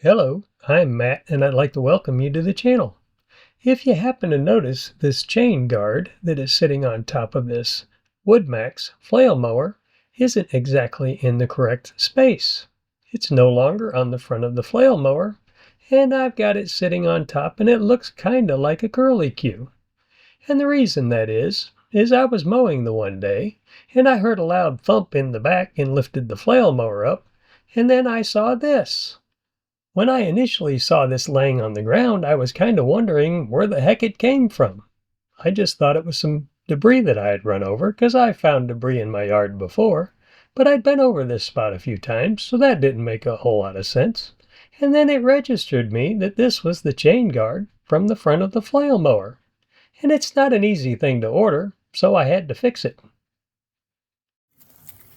Hello, I'm Matt and I'd like to welcome you to the channel. If you happen to notice this chain guard that is sitting on top of this Woodmaxx Flail Mower isn't exactly in the correct space. It's no longer on the front of the flail mower and I've got it sitting on top and it looks kinda like a curlicue. And the reason that is I was mowing the one day and I heard a loud thump in the back and lifted the flail mower up and then I saw this. When I initially saw this laying on the ground, I was kind of wondering where the heck it came from. I just thought it was some debris that I had run over, because I found debris in my yard before, but I'd been over this spot a few times, so that didn't make a whole lot of sense. And then it registered me that this was the chain guard from the front of the flail mower. And it's not an easy thing to order, so I had to fix it.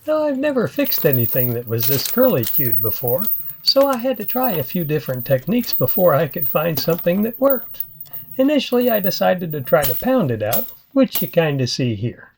Now, I've never fixed anything that was this curly-cued before, so I had to try a few different techniques before I could find something that worked. Initially, I decided to try to pound it out, which you kinda see here.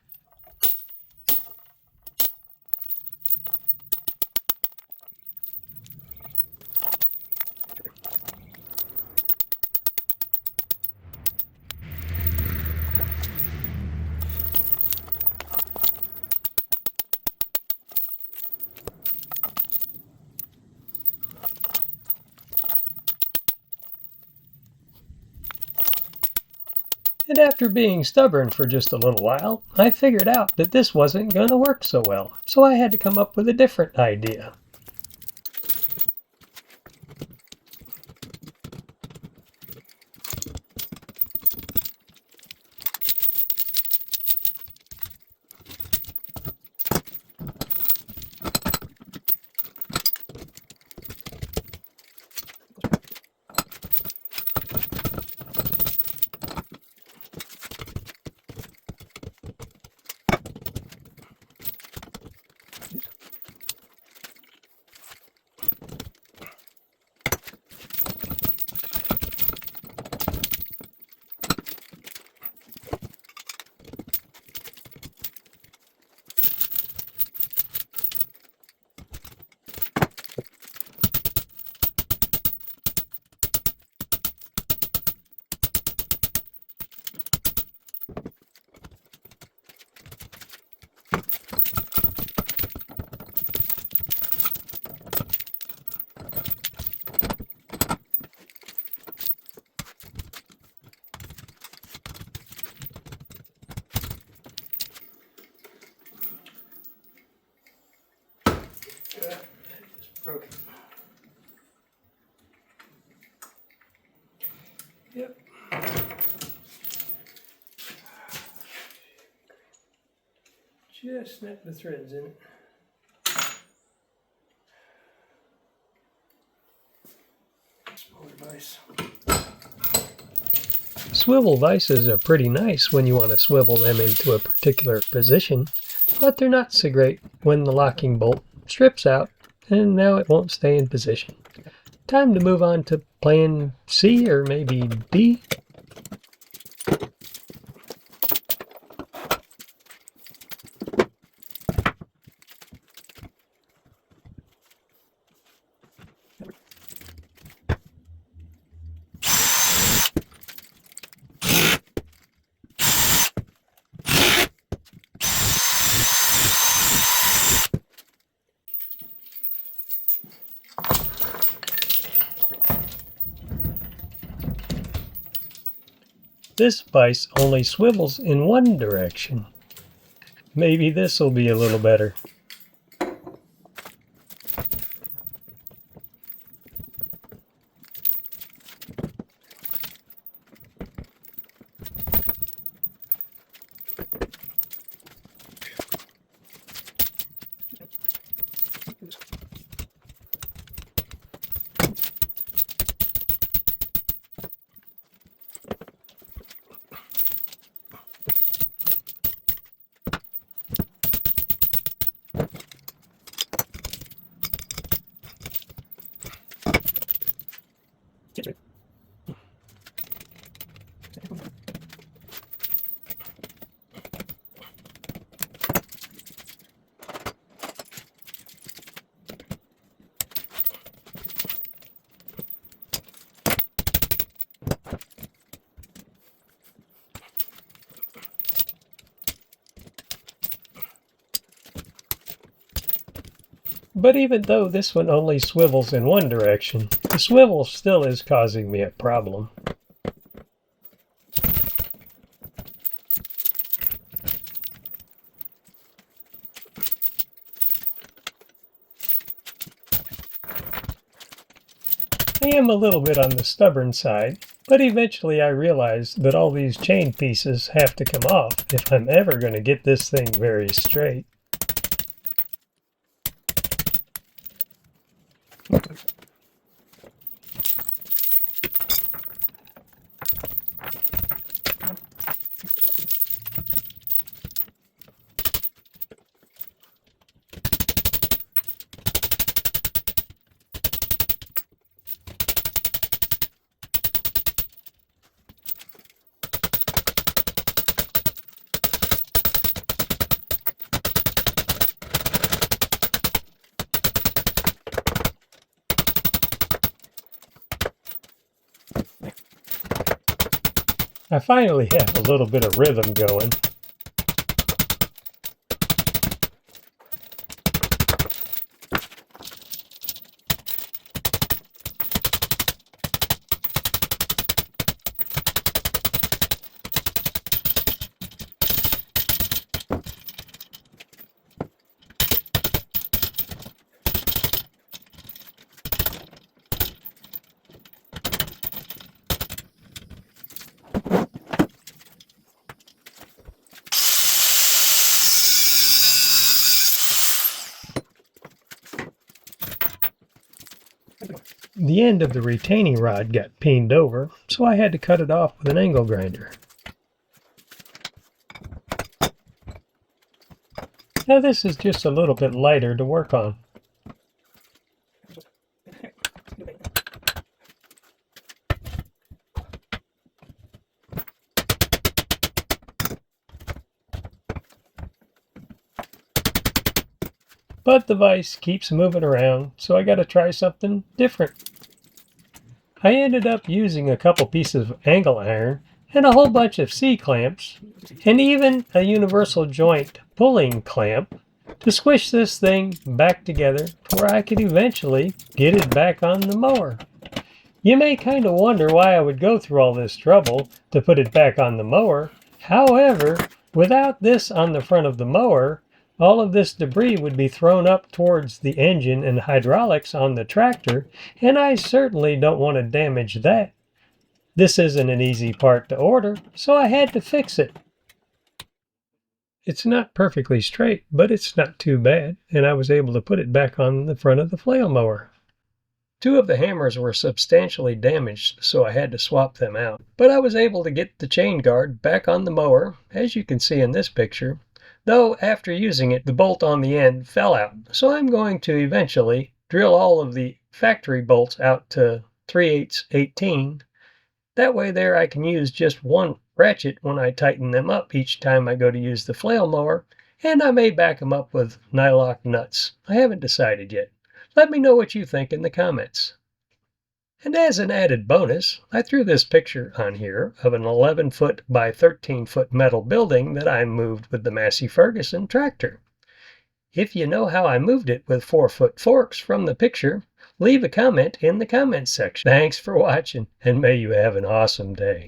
And after being stubborn for just a little while, I figured out that this wasn't going to work so well, so I had to come up with a different idea. Broken. Yep. Just snap the threads in it. Smaller vise. Swivel vices are pretty nice when you want to swivel them into a particular position, but they're not so great when the locking bolt strips out and now it won't stay in position. Time to move on to plan C or maybe D. This vise only swivels in one direction. Maybe this will be a little better. But even though this one only swivels in one direction, the swivel still is causing me a problem. I am a little bit on the stubborn side, but eventually I realized that all these chain pieces have to come off if I'm ever going to get this thing very straight. I finally have a little bit of rhythm going. The end of the retaining rod got peened over, so I had to cut it off with an angle grinder. Now this is just a little bit lighter to work on. But the vise keeps moving around, so I gotta try something different. I ended up using a couple pieces of angle iron and a whole bunch of C-clamps and even a universal joint pulling clamp to squish this thing back together where I could eventually get it back on the mower. You may kind of wonder why I would go through all this trouble to put it back on the mower. However, without this on the front of the mower, all of this debris would be thrown up towards the engine and hydraulics on the tractor, and I certainly don't want to damage that. This isn't an easy part to order, so I had to fix it. It's not perfectly straight, but it's not too bad, and I was able to put it back on the front of the flail mower. Two of the hammers were substantially damaged, so I had to swap them out. But I was able to get the chain guard back on the mower, as you can see in this picture. Though after using it, the bolt on the end fell out. So I'm going to eventually drill all of the factory bolts out to 3/8 18. That way there I can use just one ratchet when I tighten them up each time I go to use the flail mower, and I may back them up with nylock nuts. I haven't decided yet. Let me know what you think in the comments. And as an added bonus, I threw this picture on here of an 11-foot by 13-foot metal building that I moved with the Massey Ferguson tractor. If you know how I moved it with 4-foot forks from the picture, leave a comment in the comments section. Thanks for watching, and may you have an awesome day.